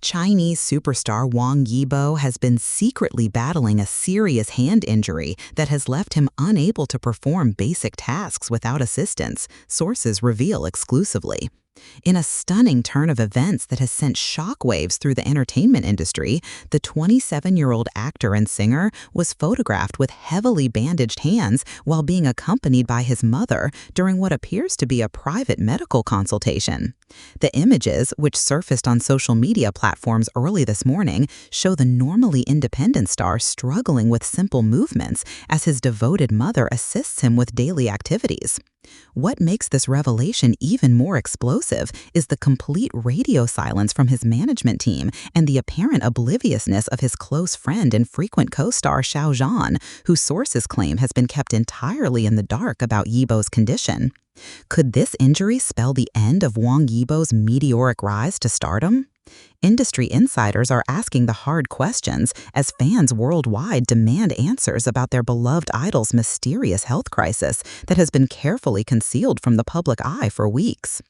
Chinese superstar Wang Yibo has been secretly battling a serious hand injury that has left him unable to perform basic tasks without assistance, sources reveal exclusively. In a stunning turn of events that has sent shockwaves through the entertainment industry, the 27-year-old actor and singer was photographed with heavily bandaged hands while being accompanied by his mother during what appears to be a private medical consultation. The images, which surfaced on social media platforms early this morning, show the normally independent star struggling with simple movements as his devoted mother assists him with daily activities. What makes this revelation even more explosive is the complete radio silence from his management team and the apparent obliviousness of his close friend and frequent co-star Xiao Zhan, whose sources claim has been kept entirely in the dark about Yibo's condition. Could this injury spell the end of Wang Yibo's meteoric rise to stardom? Industry insiders are asking the hard questions as fans worldwide demand answers about their beloved idol's mysterious health crisis that has been carefully concealed from the public eye for weeks.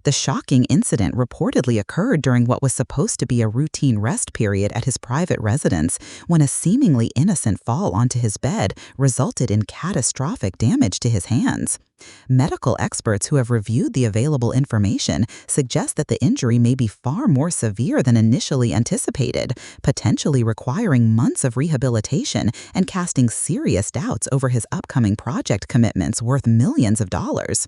The shocking incident reportedly occurred during what was supposed to be a routine rest period at his private residence when a seemingly innocent fall onto his bed resulted in catastrophic damage to his hands. Medical experts who have reviewed the available information suggest that the injury may be far more severe than initially anticipated, potentially requiring months of rehabilitation and casting serious doubts over his upcoming project commitments worth millions of dollars.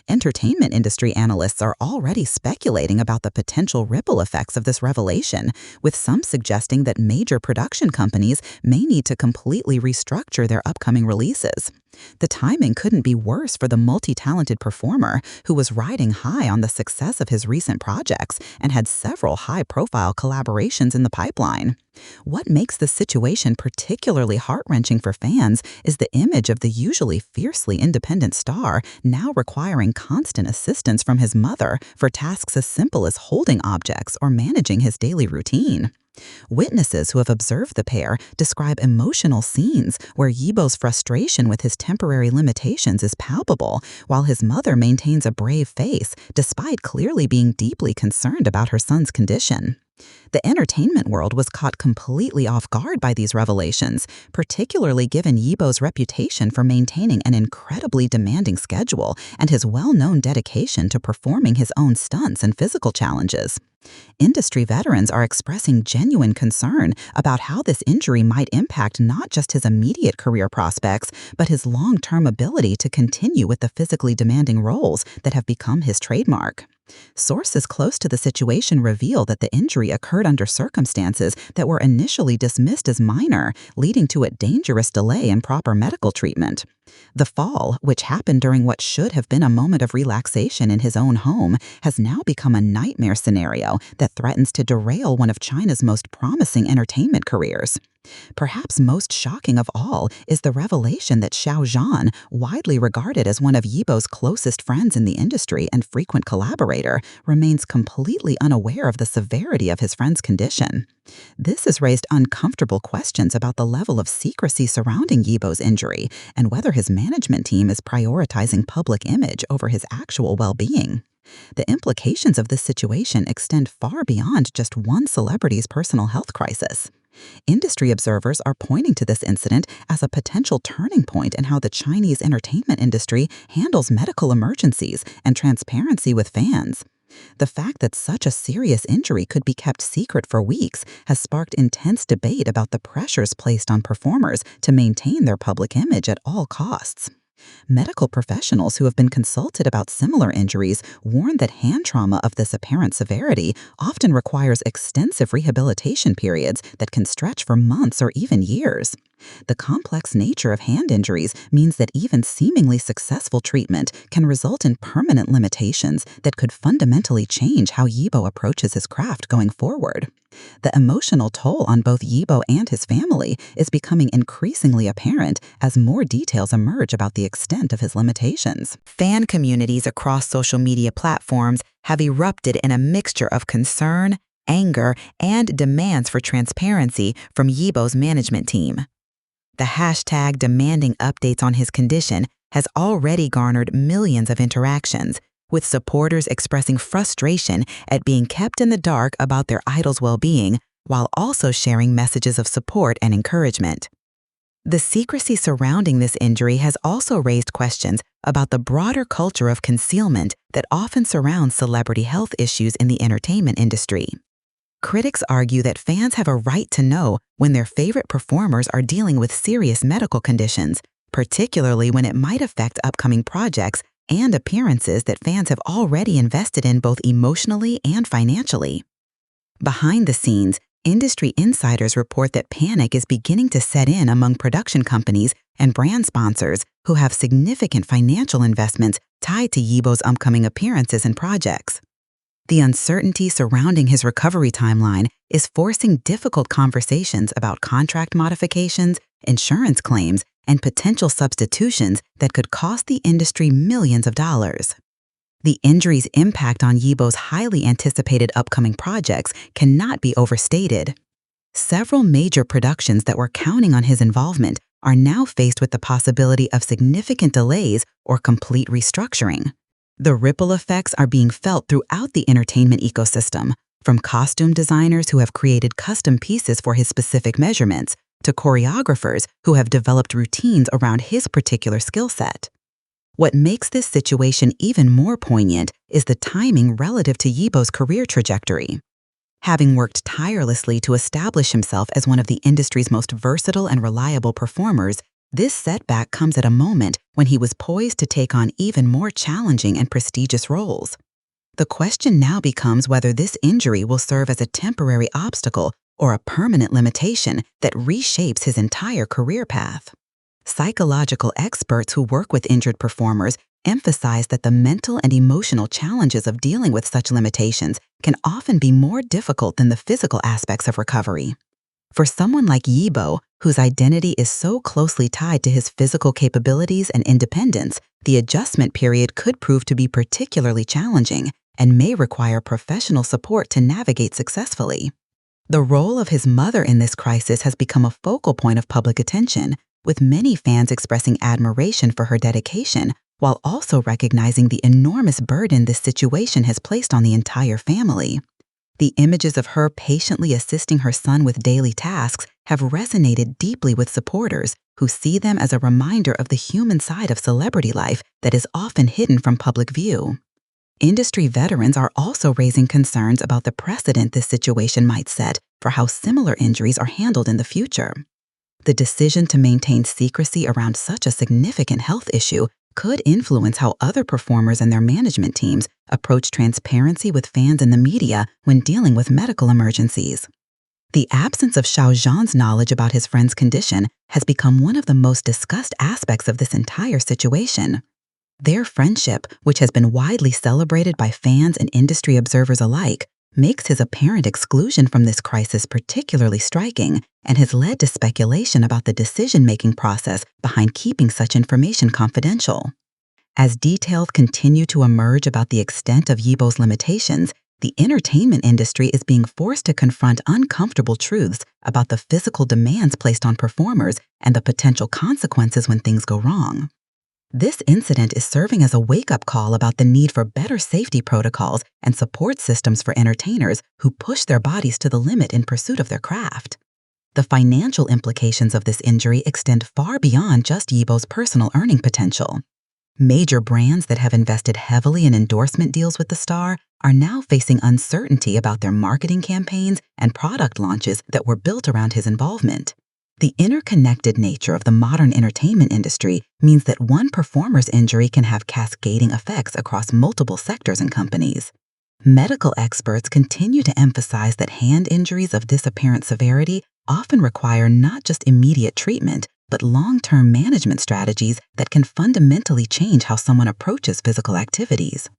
Entertainment industry analysts are already speculating about the potential ripple effects of this revelation, with some suggesting that major production companies may need to completely restructure their upcoming releases. The timing couldn't be worse for the multi-talented performer who was riding high on the success of his recent projects and had several high-profile collaborations in the pipeline. What makes the situation particularly heart-wrenching for fans is the image of the usually fiercely independent star now requiring constant assistance from his mother for tasks as simple as holding objects or managing his daily routine. Witnesses who have observed the pair describe emotional scenes where Yibo's frustration with his temporary limitations is palpable, while his mother maintains a brave face despite clearly being deeply concerned about her son's condition. The entertainment world was caught completely off guard by these revelations, particularly given Yibo's reputation for maintaining an incredibly demanding schedule and his well-known dedication to performing his own stunts and physical challenges. Industry veterans are expressing genuine concern about how this injury might impact not just his immediate career prospects, but his long-term ability to continue with the physically demanding roles that have become his trademark. Sources close to the situation reveal that the injury occurred under circumstances that were initially dismissed as minor, leading to a dangerous delay in proper medical treatment. The fall, which happened during what should have been a moment of relaxation in his own home, has now become a nightmare scenario that threatens to derail one of China's most promising entertainment careers. Perhaps most shocking of all is the revelation that Xiao Zhan, widely regarded as one of Yibo's closest friends in the industry and frequent collaborator, remains completely unaware of the severity of his friend's condition. This has raised uncomfortable questions about the level of secrecy surrounding Yibo's injury and whether his management team is prioritizing public image over his actual well-being. The implications of this situation extend far beyond just one celebrity's personal health crisis. Industry observers are pointing to this incident as a potential turning point in how the Chinese entertainment industry handles medical emergencies and transparency with fans. The fact that such a serious injury could be kept secret for weeks has sparked intense debate about the pressures placed on performers to maintain their public image at all costs. Medical professionals who have been consulted about similar injuries warn that hand trauma of this apparent severity often requires extensive rehabilitation periods that can stretch for months or even years. The complex nature of hand injuries means that even seemingly successful treatment can result in permanent limitations that could fundamentally change how Yibo approaches his craft going forward. The emotional toll on both Yibo and his family is becoming increasingly apparent as more details emerge about the extent of his limitations. Fan communities across social media platforms have erupted in a mixture of concern, anger, and demands for transparency from Yibo's management team. The hashtag demanding updates on his condition has already garnered millions of interactions, with supporters expressing frustration at being kept in the dark about their idol's well-being, while also sharing messages of support and encouragement. The secrecy surrounding this injury has also raised questions about the broader culture of concealment that often surrounds celebrity health issues in the entertainment industry. Critics argue that fans have a right to know when their favorite performers are dealing with serious medical conditions, particularly when it might affect upcoming projects and appearances that fans have already invested in both emotionally and financially. Behind the scenes, industry insiders report that panic is beginning to set in among production companies and brand sponsors who have significant financial investments tied to Yibo's upcoming appearances and projects. The uncertainty surrounding his recovery timeline is forcing difficult conversations about contract modifications, insurance claims, and potential substitutions that could cost the industry millions of dollars. The injury's impact on Yibo's highly anticipated upcoming projects cannot be overstated. Several major productions that were counting on his involvement are now faced with the possibility of significant delays or complete restructuring. The ripple effects are being felt throughout the entertainment ecosystem, from costume designers who have created custom pieces for his specific measurements to choreographers who have developed routines around his particular skill set. What makes this situation even more poignant is the timing relative to Yibo's career trajectory. Having worked tirelessly to establish himself as one of the industry's most versatile and reliable performers, this setback comes at a moment when he was poised to take on even more challenging and prestigious roles. The question now becomes whether this injury will serve as a temporary obstacle or a permanent limitation that reshapes his entire career path. Psychological experts who work with injured performers emphasize that the mental and emotional challenges of dealing with such limitations can often be more difficult than the physical aspects of recovery. For someone like Yibo, whose identity is so closely tied to his physical capabilities and independence, the adjustment period could prove to be particularly challenging and may require professional support to navigate successfully. The role of his mother in this crisis has become a focal point of public attention, with many fans expressing admiration for her dedication while also recognizing the enormous burden this situation has placed on the entire family. The images of her patiently assisting her son with daily tasks have resonated deeply with supporters who see them as a reminder of the human side of celebrity life that is often hidden from public view. Industry veterans are also raising concerns about the precedent this situation might set for how similar injuries are handled in the future. The decision to maintain secrecy around such a significant health issue could influence how other performers and their management teams approach transparency with fans and the media when dealing with medical emergencies. The absence of Xiao Zhan's knowledge about his friend's condition has become one of the most discussed aspects of this entire situation. Their friendship, which has been widely celebrated by fans and industry observers alike, makes his apparent exclusion from this crisis particularly striking and has led to speculation about the decision-making process behind keeping such information confidential. As details continue to emerge about the extent of Yibo's limitations, the entertainment industry is being forced to confront uncomfortable truths about the physical demands placed on performers and the potential consequences when things go wrong. This incident is serving as a wake-up call about the need for better safety protocols and support systems for entertainers who push their bodies to the limit in pursuit of their craft. The financial implications of this injury extend far beyond just Yibo's personal earning potential. Major brands that have invested heavily in endorsement deals with the star are now facing uncertainty about their marketing campaigns and product launches that were built around his involvement. The interconnected nature of the modern entertainment industry means that one performer's injury can have cascading effects across multiple sectors and companies. Medical experts continue to emphasize that hand injuries of this apparent severity often require not just immediate treatment, but long-term management strategies that can fundamentally change how someone approaches physical activities.